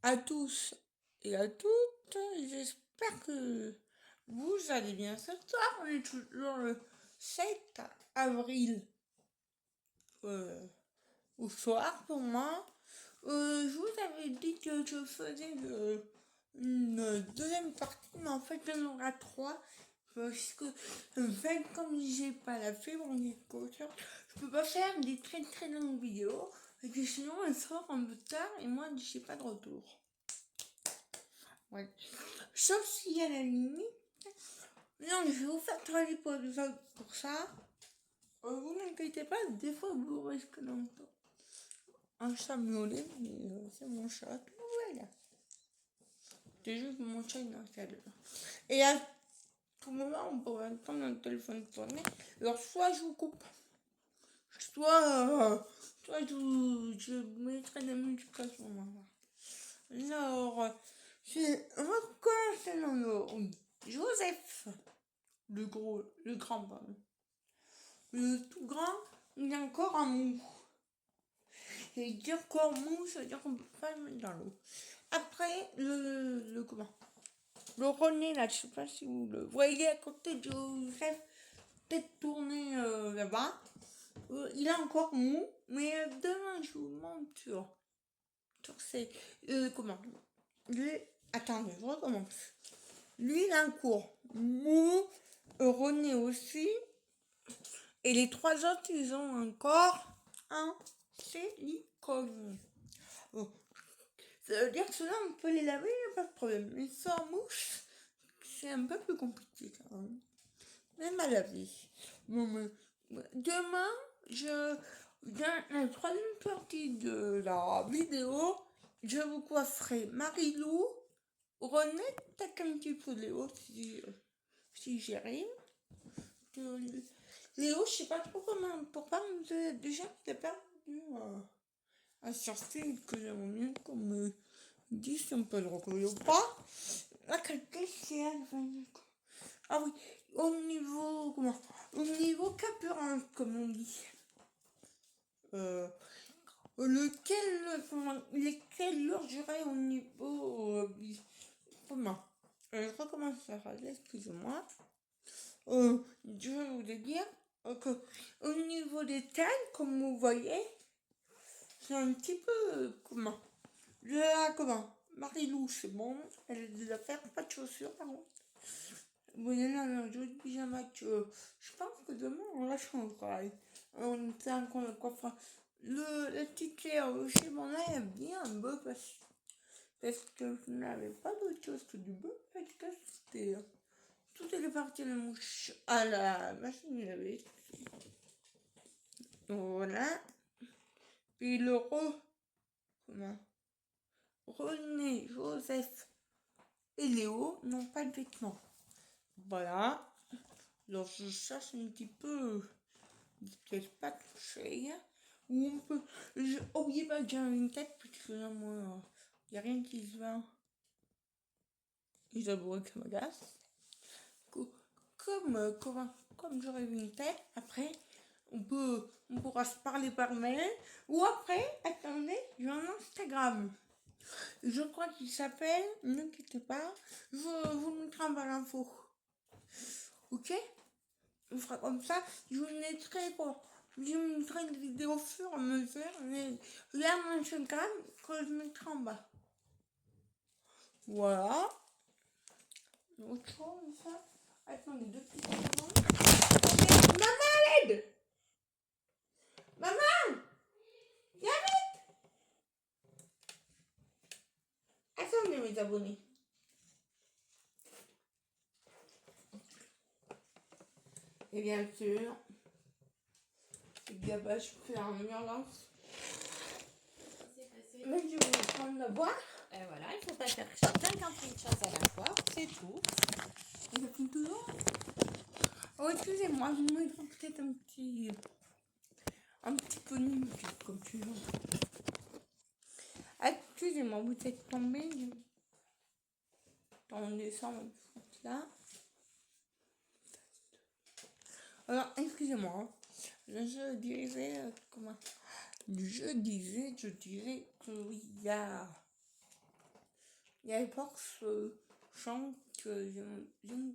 à tous et à toutes. J'espère que vous allez bien. Ce soir, on est toujours le 7 avril au soir pour moi. Je vous avais dit que je faisais une deuxième partie, mais en fait, il y en aura trois. Parce que, en fait, comme j'ai pas la fibre en écouteur, je peux pas faire des très très longues vidéos. Et que sinon, elle sort un peu tard et moi, j'ai pas de retour. Ouais. Sauf s'il y a la limite. Non, je vais vous faire travailler pour ça. Vous n'inquiétez pas, des fois vous risquez d'entendre un chat miauler, mais c'est mon chat. Voilà. C'est juste mon chat dans sa gueule. Et à tout moment, on pourrait entendre un téléphone sonner. Alors, soit je vous coupe, soit je mettrai la musique à ce moment-là. Alors, j'ai recommencé dans le Joseph. Le gros, le grand, pardon. Le tout grand, il est encore en mou. Et dire encore mou, ça veut dire qu'on peut pas le mettre dans l'eau. Après, comment le René, là, je sais pas si vous le voyez à côté de Joseph, peut-être tourné là-bas. Il est encore mou, mais demain, je vous montre sur ces... comment lui, attendez, je recommence. Lui, il a un cours mou, René aussi. Et les trois autres, ils ont encore un silicone. Bon. Ça veut dire que ceux-là, on peut les laver, il n'y a pas de problème. Mais sans mouche, c'est un peu plus compliqué quand même. Même à laver. Bon, mais demain, dans la troisième partie de la vidéo, je vous coifferai Marilou, René, peut-être un petit peu Léo si j'y arrive. Léo, je sais pas trop comment, pourquoi déjà il a perdu un surstyle que j'aimerais bien qu'on me dise si on peut le recoller ou pas. La qualité, c'est elle. Ah oui, au niveau carburant, comme on dit. Lesquels urgeraient au niveau, comment je recommence la phrase, excusez-moi. Je vais vous dire que au niveau des tailles, comme vous voyez, c'est un petit peu comment Marilou, c'est bon, elle a des affaires, pas de chaussures par contre. Bon, il y en a un joli pyjama que je pense que demain on la changera. On était encore le coiffeur. La petite Claire chez mon là, elle a bien un beau parce que je n'avais pas d'autre chose que du beau parce que c'était. Tout est parti à la machine à laver. Voilà. Puis René, Joseph et Léo n'ont pas de vêtements. Voilà. Alors je cherche un petit peu quel pas touché. Où on peut. Oubliez pas que j'ai une tête parce que là, moi, il n'y a rien qui se va. Et j'avoue que ça m'agace. Comme j'aurais vu une tête, après, on pourra se parler par mail. Ou après, attendez, j'ai un Instagram. Je crois qu'il s'appelle, n'inquiétez pas, je vous mettrai en bas l'info. Ok? On fera comme ça, je vous mettrai une vidéo au fur et à mesure. Là, mon Instagram, que je mettrai en bas. Voilà. Autre chose, ça. Attendez, 2 petites secondes. Maman, l'aide! Maman! Viens vite! Attendez, mes abonnés. Et bien sûr, le gabage fait un urgence. Mais je vais prendre la boîte. Et voilà, il faut pas faire 50 choses à la fois, c'est tout. Il fait toujours. Oh, excusez-moi, je me mettrai peut-être un petit peu de musique comme tu veux. Excusez-moi, vous êtes tombé. On descend là. Alors, excusez-moi. Je dirais comment je dirais que oui, il y a il y a pas que ce chant que j'aime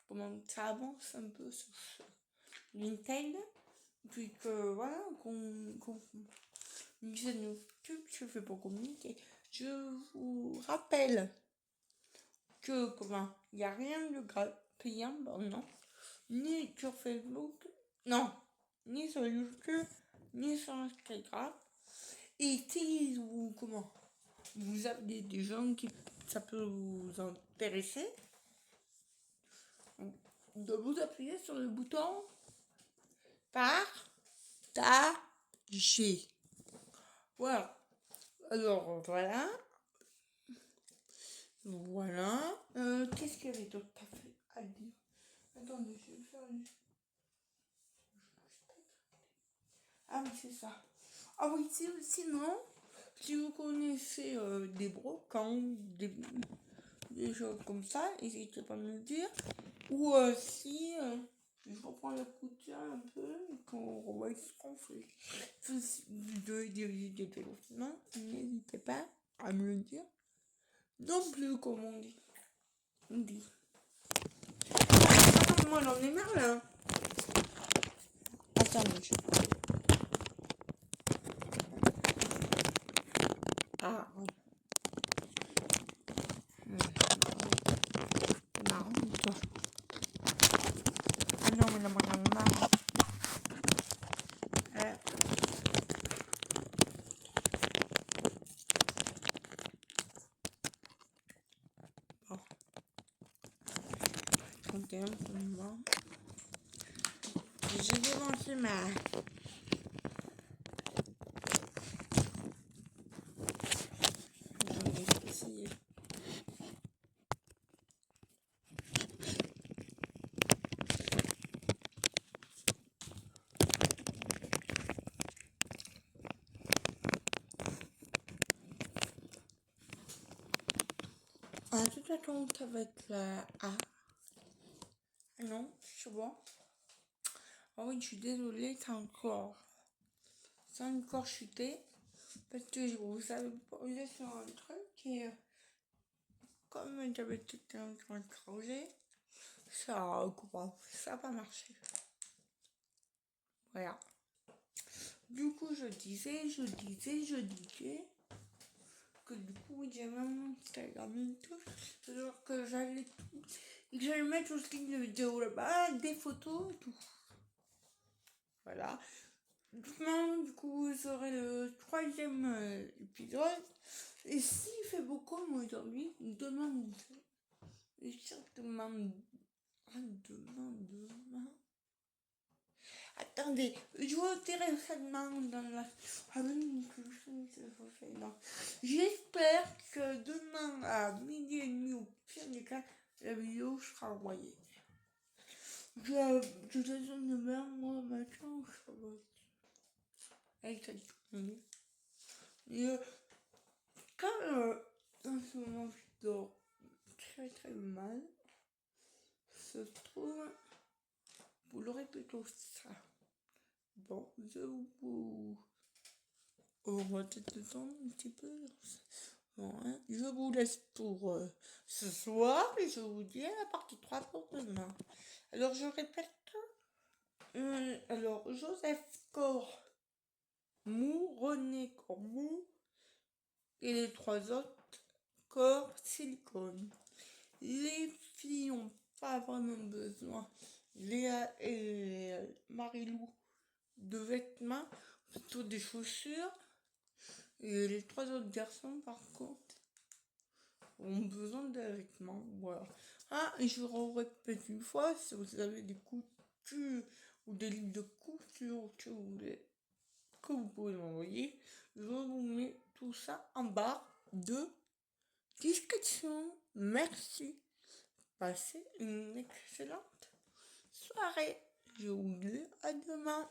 comment ça avance un peu sur Vinted. Puis que voilà, une chaîne YouTube, je fais pour communiquer. Je vous rappelle que comment il n'y a rien de payant, non, ni sur Facebook, non, ni sur YouTube, ni sur Instagram. Et si vous vous avez des gens qui ça peut vous intéresser, de vous appuyer sur le bouton partager. Voilà. Alors voilà. Qu'est-ce qu'il y avait d'autre à dire? Attendez, je vais faire une. Ah oui, c'est ça. Ah oui, sinon, si vous connaissez des brocants, des choses comme ça, n'hésitez pas à me le dire. Ou si je reprends la couture un peu et qu'on revoit ce qu'on fait. Si vous devez diriger des téléphones, n'hésitez pas à me le dire. Non plus, comme on dit. Moi j'en ai marre là. Attends, je... Ah, oui. Marrant, toi. Ah non, mais là, j'en ai marre. Bon. 31 pour le moment. J'ai débranché ma... J'en ai essayé. Ah, toute la compte avec la A. Ah non, c'est bon. Ah oui, je suis désolée, c'est encore chuté. Parce que je vous avais posé sur un truc et comme j'avais tout en train de creuser, ça n'a pas marché. Voilà. Du coup, je disais que du coup, j'ai même Instagram et tout, alors que j'allais mettre aussi une vidéo là-bas, des photos et tout. Voilà. Demain, du coup, vous aurez le 3e épisode. Et s'il fait beaucoup aujourd'hui, demain, demain. Attendez, je vous dirai ça demain dans la... Ah oui, non. J'espère que demain à 12h30 au pire des cas, la vidéo sera envoyée. Je donne une heure, moi, maintenant, ça va. Avec cette journée. Et quand en ce moment je dors très très mal, se trouve, vous l'aurez plutôt ça. Bon, je vous... On va peut-être le temps un petit peu. Bon, hein, je vous laisse pour ce soir et je vous dis à la partie 3 pour demain. Alors je répète. Alors Joseph Corps mou, René Corps mou et les 3 autres corps silicone. Les filles n'ont pas vraiment besoin, Léa et Marilou, de vêtements, plutôt des chaussures. Et les 3 autres garçons, par contre, ont besoin de vêtements. Voilà. Ah, et je vous répète une fois, si vous avez des coutures ou des livres de couture que vous pouvez m'envoyer, je vous mets tout ça en barre de description. Merci. Passez une excellente soirée. Je vous dis à demain.